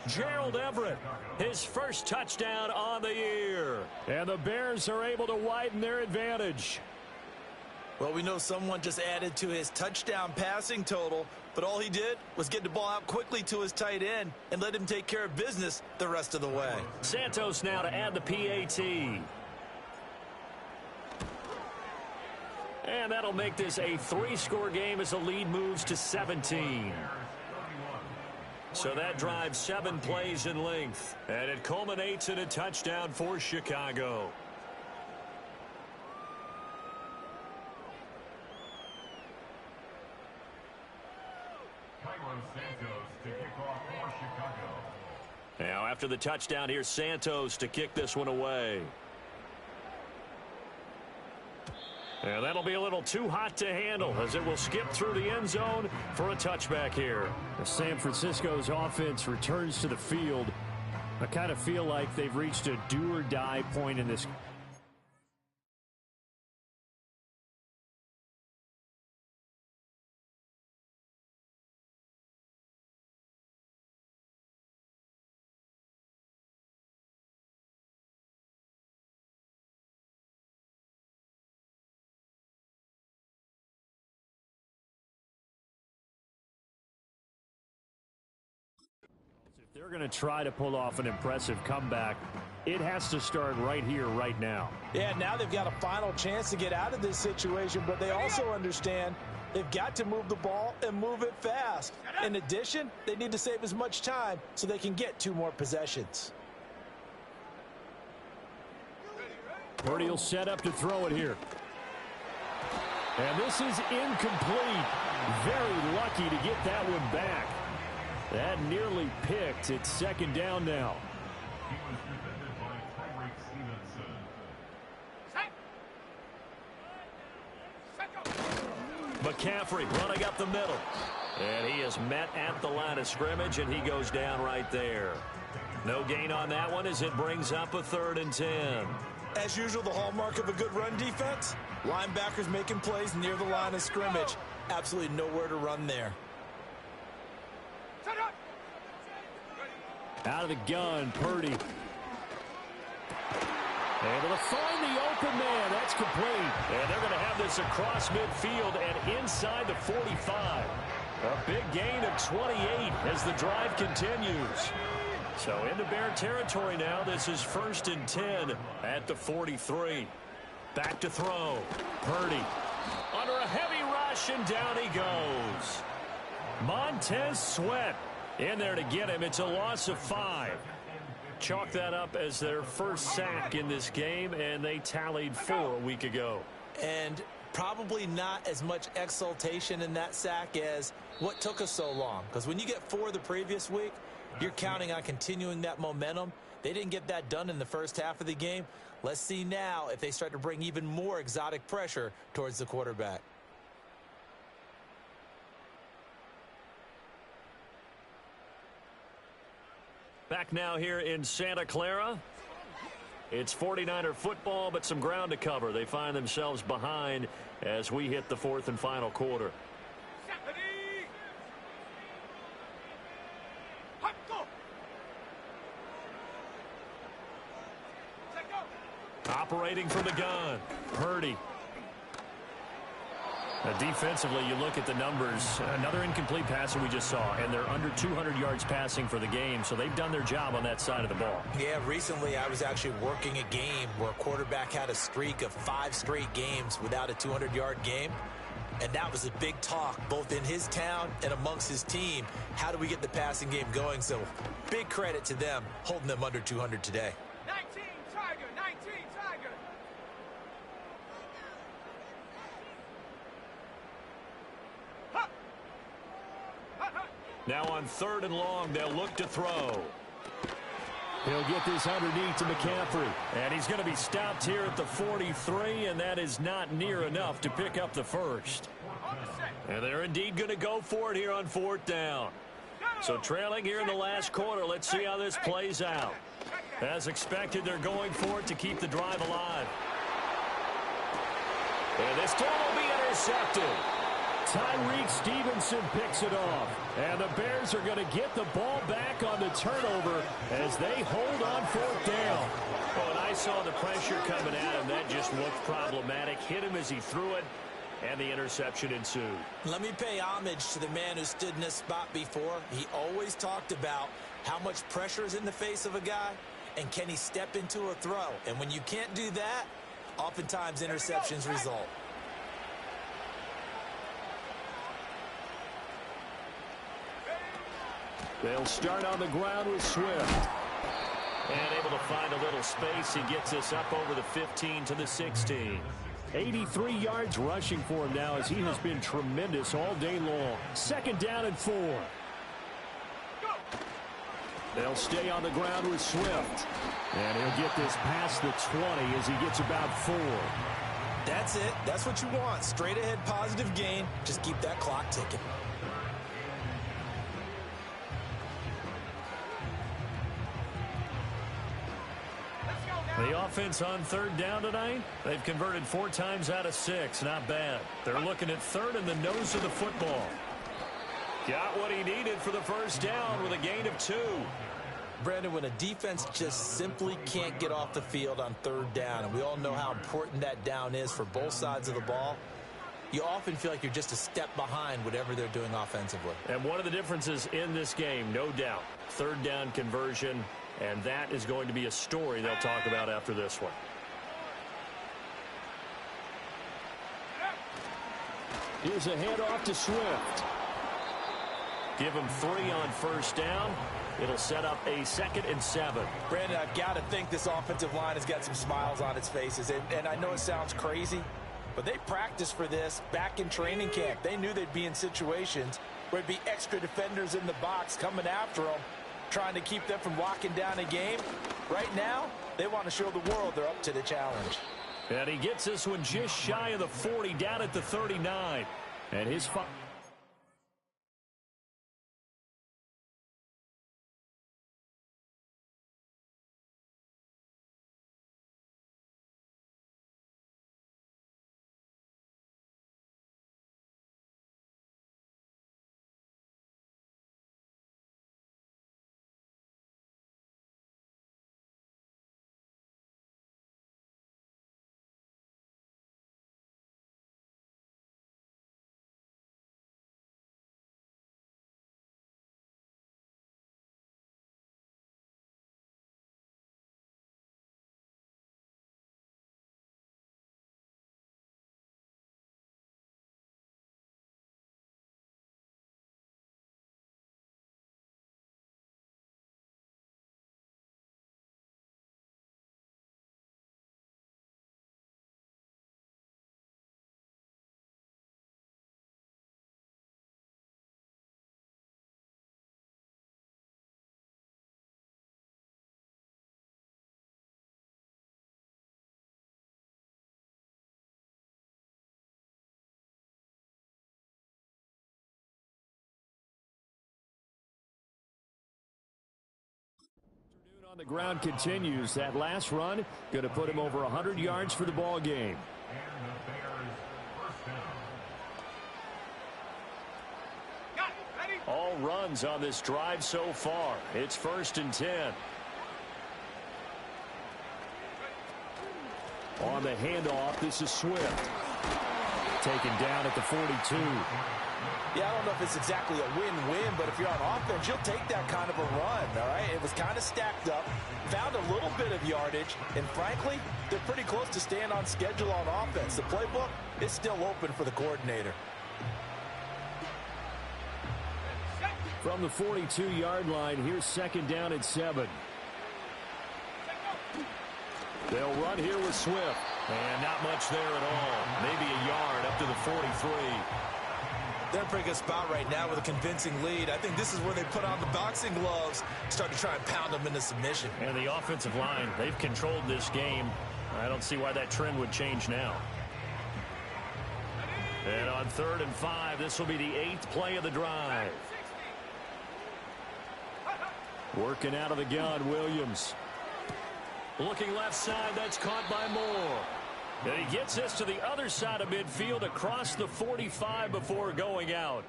Gerald Everett, his first touchdown on the year. And the Bears are able to widen their advantage. Well, we know someone just added to his touchdown passing total, but all he did was get the ball out quickly to his tight end and let him take care of business the rest of the way. Santos now to add the PAT. And that'll make this a 3-score game as the lead moves to 17. So that drives 7 plays in length, and it culminates in a touchdown for Chicago. Now after the touchdown, here's Santos to kick this one away. And that'll be a little too hot to handle as it will skip through the end zone for a touchback here. San Francisco's offense returns to the field. I kind of feel like they've reached a do-or-die point in this. If they're going to try to pull off an impressive comeback, it has to start right here, right now. Yeah, now they've got a final chance to get out of this situation, but they also understand they've got to move the ball and move it fast. In addition, they need to save as much time so they can get 2 more possessions. Purdy will set up to throw it here. And this is incomplete. Very lucky to get that one back. That nearly picked. It's 2nd down now. He was defended by Tyreek Stevenson. McCaffrey running up the middle. And he is met at the line of scrimmage, and he goes down right there. No gain on that one as it brings up a 3rd and 10. As usual, the hallmark of a good run defense, linebackers making plays near the line of scrimmage. Absolutely nowhere to run there. Out of the gun, Purdy. Able to find the open man. That's complete. And they're going to have this across midfield and inside the 45. A big gain of 28 as the drive continues. So into Bear territory now. This is 1st and 10 at the 43. Back to throw. Purdy under a heavy rush, and down he goes. Montez Sweat in there to get him. It's a loss of 5. Chalk that up as their first sack in this game, and they tallied 4 a week ago. And probably not as much exultation in that sack as what took us so long. Because when you get 4 the previous week, you're counting on continuing that momentum. They didn't get that done in the first half of the game. Let's see now if they start to bring even more exotic pressure towards the quarterback. Back now here in Santa Clara. It's 49er football, but some ground to cover. They find themselves behind as we hit the fourth and final quarter. Operating from the gun, Purdy. Defensively, you look at the numbers. Another incomplete passer we just saw, and they're under 200 yards passing for the game, so they've done their job on that side of the ball. Yeah, recently I was actually working a game where a quarterback had a streak of 5 straight games without a 200-yard game, and that was a big talk both in his town and amongst his team. How do we get the passing game going? So big credit to them holding them under 200 today. 19 Tiger, 19 Tiger. Now on 3rd and long, they'll look to throw. He'll get this underneath to McCaffrey. And he's going to be stopped here at the 43, and that is not near enough to pick up the first. And they're indeed going to go for it here on 4th down. So trailing here in the last quarter, let's see how this plays out. As expected, they're going for it to keep the drive alive. And this time will be intercepted. Tyreek Stevenson picks it off. And the Bears are going to get the ball back on the turnover as they hold on 4th down. Well, and I saw the pressure coming at him. That just looked problematic. Hit him as he threw it, and the interception ensued. Let me pay homage to the man who stood in this spot before. He always talked about how much pressure is in the face of a guy, and can he step into a throw. And when you can't do that, oftentimes interceptions result. They'll start on the ground with Swift. And able to find a little space. He gets us up over the 15 to the 16. 83 yards rushing for him now as he has been tremendous all day long. 2nd down and 4. They'll stay on the ground with Swift. And he'll get this past the 20 as he gets about 4. That's it. That's what you want. Straight ahead positive gain. Just keep that clock ticking. The offense on 3rd down tonight, they've converted 4 times out of 6. Not bad. They're looking at 3rd in the nose of the football. Got what he needed for the first down with a gain of 2. Brandon, when a defense just simply can't get off the field on 3rd down, and we all know how important that down is for both sides of the ball, you often feel like you're just a step behind whatever they're doing offensively. And one of the differences in this game, no doubt, 3rd down conversion. And that is going to be a story they'll talk about after this one. Here's a handoff to Swift. Give him 3 on 1st down. It'll set up a 2nd and 7. Brandon, I've got to think this offensive line has got some smiles on its faces. And I know it sounds crazy, but they practiced for this back in training camp. They knew they'd be in situations where there'd be extra defenders in the box coming after them, trying to keep them from locking down a game. Right now, they want to show the world they're up to the challenge. And he gets this one just shy of the 40, down at the 39. And his On the ground continues. That last run going to put him over 100 yards for the ball game. And the Bears first down. All runs on this drive so far. It's 1st and 10. On the handoff, this is Swift. Taken down at the 42. Yeah, I don't know if it's exactly a win-win, but if you're on offense, you'll take that kind of a run, all right? It was kind of stacked up, found a little bit of yardage, and frankly, they're pretty close to staying on schedule on offense. The playbook is still open for the coordinator. From the 42-yard line, here's 2nd down and 7. They'll run here with Swift. And not much there at all. Maybe a yard up to the 43. They're in a pretty good spot right now with a convincing lead. I think this is where they put on the boxing gloves, start to try and pound them into submission. And the offensive line, they've controlled this game. I don't see why that trend would change now. And on 3rd and 5, this will be the 8th play of the drive. Working out of the gun, Williams. Looking left side, that's caught by Moore. And he gets this to the other side of midfield across the 45 before going out.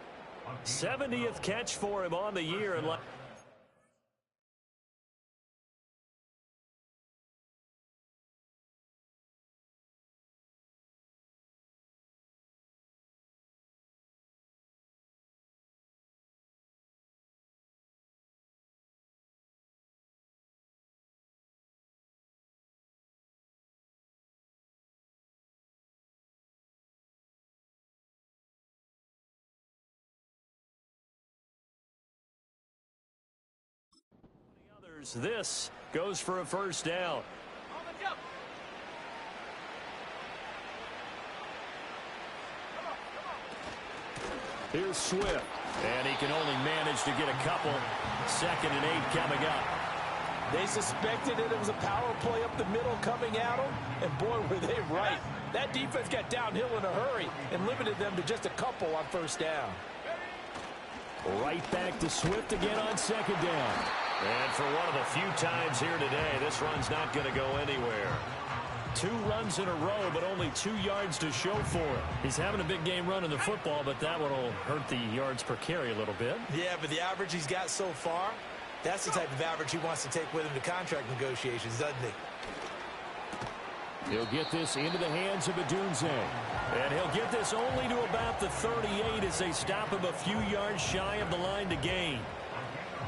70th catch for him on the year. And this goes for a 1st down. Here's Swift. And he can only manage to get a couple. 2nd and 8 coming up. They suspected it was a power play up the middle coming at them, and boy, were they right. That defense got downhill in a hurry and limited them to just a couple on 1st down. Right back to Swift again on 2nd down. And for one of the few times here today, this run's not going to go anywhere. 2 runs in a row, but only 2 yards to show for it. He's having a big game running the football, but that one will hurt the yards per carry a little bit. Yeah, but the average he's got so far, that's the type of average he wants to take with him to contract negotiations, doesn't he? He'll get this into the hands of Adunze. And he'll get this only to about the 38 as they stop him a few yards shy of the line to gain.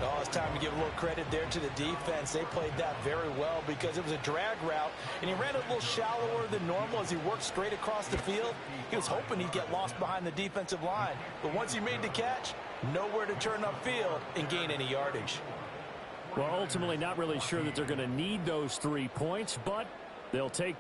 Oh, it's time to give a little credit there to the defense. They played that very well because it was a drag route, and he ran it a little shallower than normal as he worked straight across the field. He was hoping he'd get lost behind the defensive line. But once he made the catch, nowhere to turn upfield and gain any yardage. Well, ultimately not really sure that they're going to need those 3 points, but they'll take.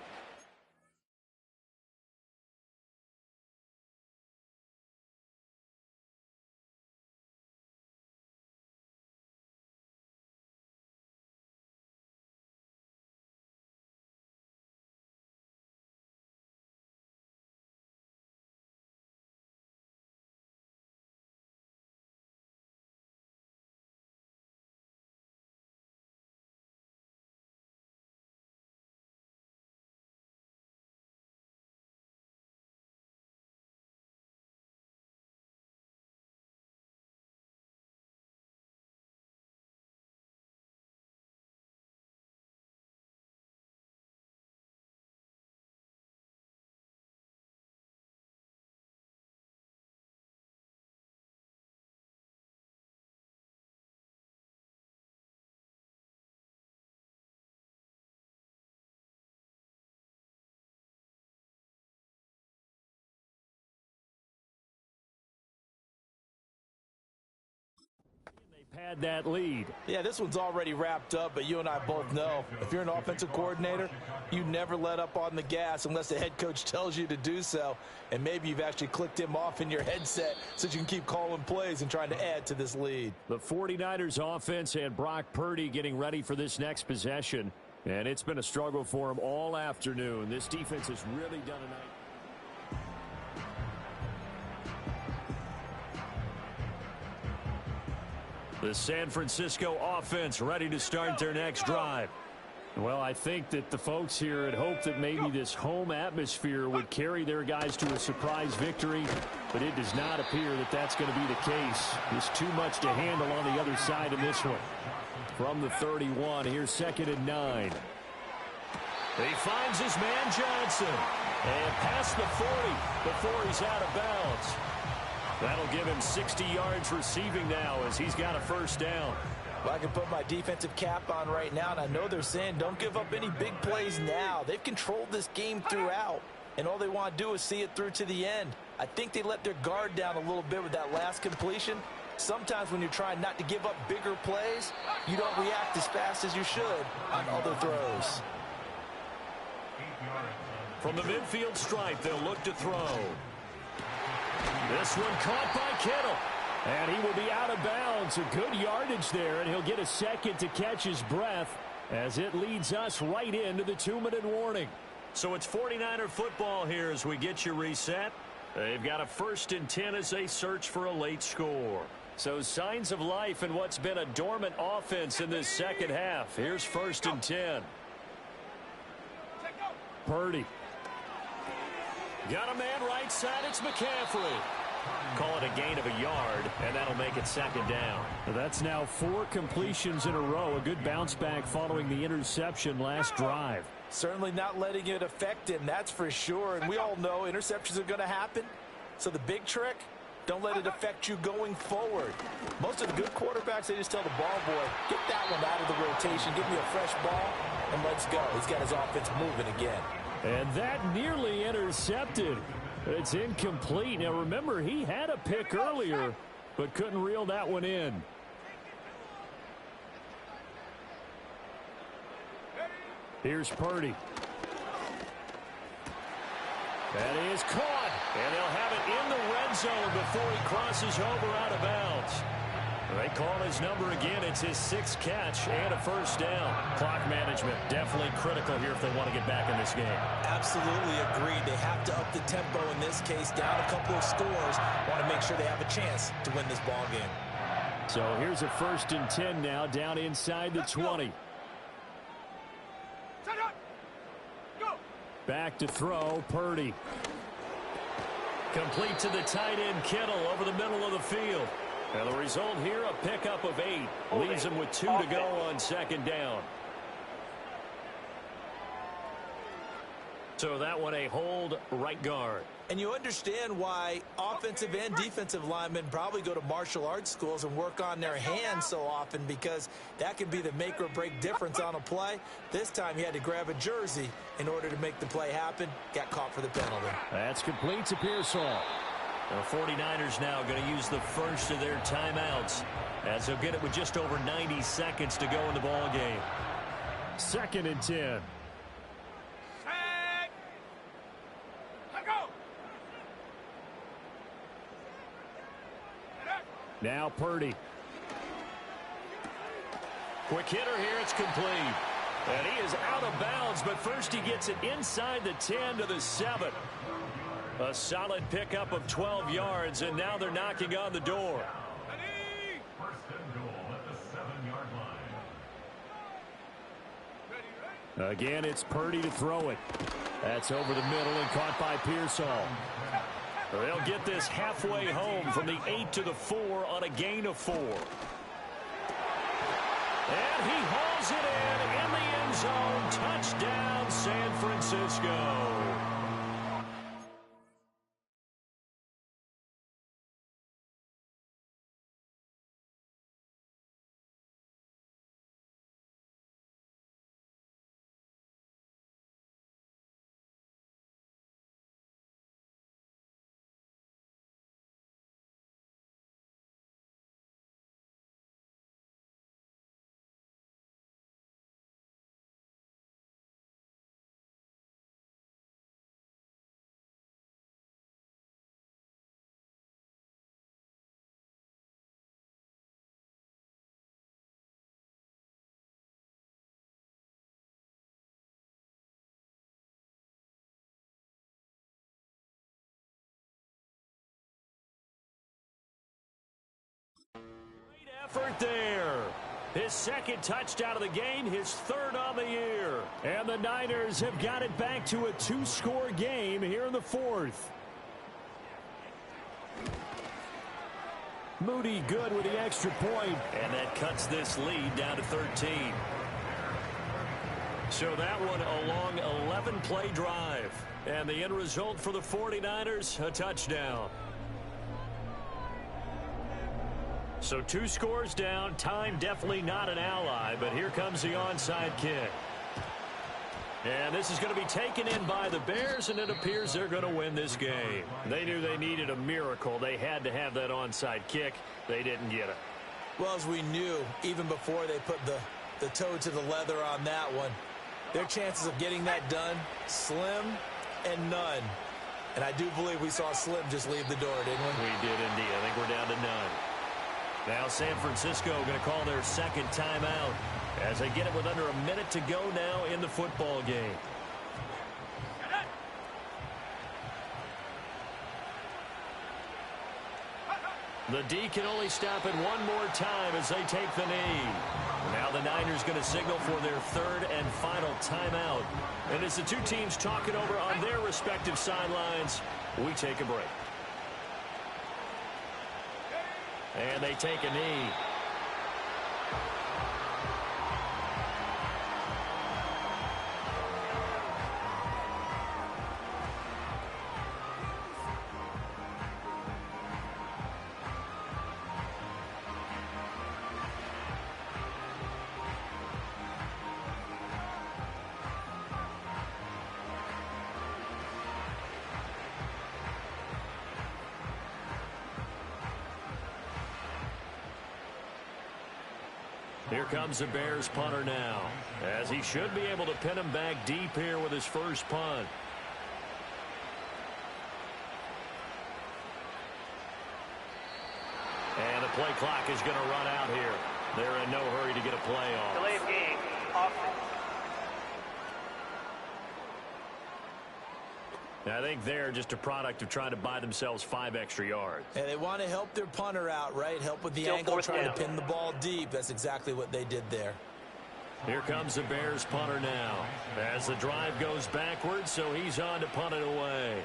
Pad that lead. Yeah, this one's already wrapped up, but you and I both know if you're an offensive coordinator, you never let up on the gas unless the head coach tells you to do so. And maybe you've actually clicked him off in your headset so you can keep calling plays and trying to add to this lead. The 49ers offense and Brock Purdy getting ready for this next possession. And it's been a struggle for him all afternoon. This defense has really done a nice. The San Francisco offense ready to start their next drive. Well, I think that the folks here had hoped that maybe this home atmosphere would carry their guys to a surprise victory, but it does not appear that that's going to be the case. There's too much to handle on the other side in this one. From the 31, here's 2nd and 9. He finds his man Johnson and past the 40 before he's out of bounds. That'll give him 60 yards receiving now as he's got a first down. Well, I can put my defensive cap on right now, and I know they're saying don't give up any big plays now. They've controlled this game throughout, and all they want to do is see it through to the end. I think they let their guard down a little bit with that last completion. Sometimes when you're trying not to give up bigger plays, you don't react as fast as you should on other throws. From the midfield stripe, they'll look to throw. This one caught by Kittle. And he will be out of bounds. A good yardage there, and he'll get a second to catch his breath as it leads us right into the 2-minute warning. So it's 49er football here as we get you reset. They've got a 1st and 10 as they search for a late score. So signs of life in what's been a dormant offense in this second half. Here's 1st and 10. Purdy. Got a man right side. It's McCaffrey. Call it a gain of a yard, and that'll make it 2nd down. That's now 4 completions in a row. A good bounce back following the interception last drive. Certainly not letting it affect him, that's for sure. And we all know interceptions are going to happen. So the big trick, don't let it affect you going forward. Most of the good quarterbacks, they just tell the ball boy, get that one out of the rotation, give me a fresh ball, and let's go. He's got his offense moving again. And that nearly intercepted. It's incomplete. Now, remember, he had a pick earlier, but couldn't reel that one in. Here's Purdy. That is caught, and they'll have it in the red zone before he crosses over out of bounds. They call his number again. It's his 6th catch and a first down. Clock management definitely critical here if they want to get back in this game. Absolutely agreed. They have to up the tempo in this case, down a couple of scores. Want to make sure they have a chance to win this ball game. So here's a 1st and 10 now, down inside the 20. Back to throw, Purdy. Complete to the tight end, Kittle, over the middle of the field. And the result here, a pickup of 8. Leaves him with 2 to go on 2nd down. So that one a hold right guard. And you understand why offensive and defensive linemen probably go to martial arts schools and work on their hands so often, because that can be the make or break difference on a play. This time he had to grab a jersey in order to make the play happen. Got caught for the penalty. That's complete to Pearsall. The 49ers now going to use the first of their timeouts as they'll get it with just over 90 seconds to go in the ball game. 2nd and 10. Now Purdy. Quick hitter here. It's complete. And he is out of bounds, but first he gets it inside the 10 to the 7. A solid pickup of 12 yards, and now they're knocking on the door. 1st and goal at the 7-yard line. Again, it's Purdy to throw it. That's over the middle and caught by Pearsall. They'll get this halfway home from the 8 to the 4 on a gain of 4. And he hauls it in the end zone. Touchdown, San Francisco. Effort there. His second touchdown of the game, his third on the year. And the Niners have got it back to a 2-score game here in the fourth. Moody good with the extra point. And that cuts this lead down to 13. So that one a long 11-play drive. And the end result for the 49ers, a touchdown. So 2 scores down. Time definitely not an ally, but here comes the onside kick. And this is going to be taken in by the Bears, and it appears they're going to win this game. They knew they needed a miracle. They had to have that onside kick. They didn't get it. Well, as we knew, even before they put the toe to the leather on that one, their chances of getting that done, slim and none. And I do believe we saw Slim just leave the door, didn't we? We did indeed. I think we're down to none. Now San Francisco going to call their second timeout as they get it with under a minute to go now in the football game. The D can only stop it one more time as they take the knee. Now the Niners going to signal for their third and final timeout. And as the two teams talk it over on their respective sidelines, we take a break. And they take a knee. Here comes the Bears punter now, as he should be able to pin him back deep here with his first punt. And the play clock is going to run out here. They're in no hurry to get a play off. Delay of game, offense. I think they're just a product of trying to buy themselves 5 extra yards. And they want to help their punter out, right? Help with the angle, trying to pin the ball deep. That's exactly what they did there. Here comes the Bears punter now as the drive goes backwards, so he's on to punt it away.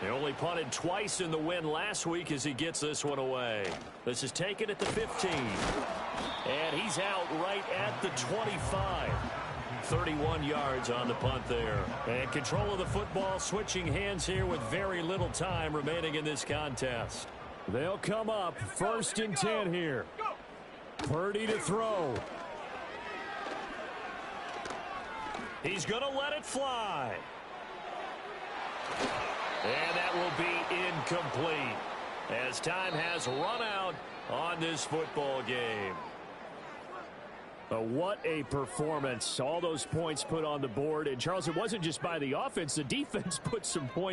They only punted twice in the win last week as he gets this one away. This is taken at the 15. And he's out right at the 25. 31 yards on the punt there. And control of the football switching hands here with very little time remaining in this contest. They'll come up 1st and 10 here. Purdy to throw. He's going to let it fly. And that will be incomplete as time has run out on this football game. What a performance. All those points put on the board. And, Charles, it wasn't just by the offense. The defense put some points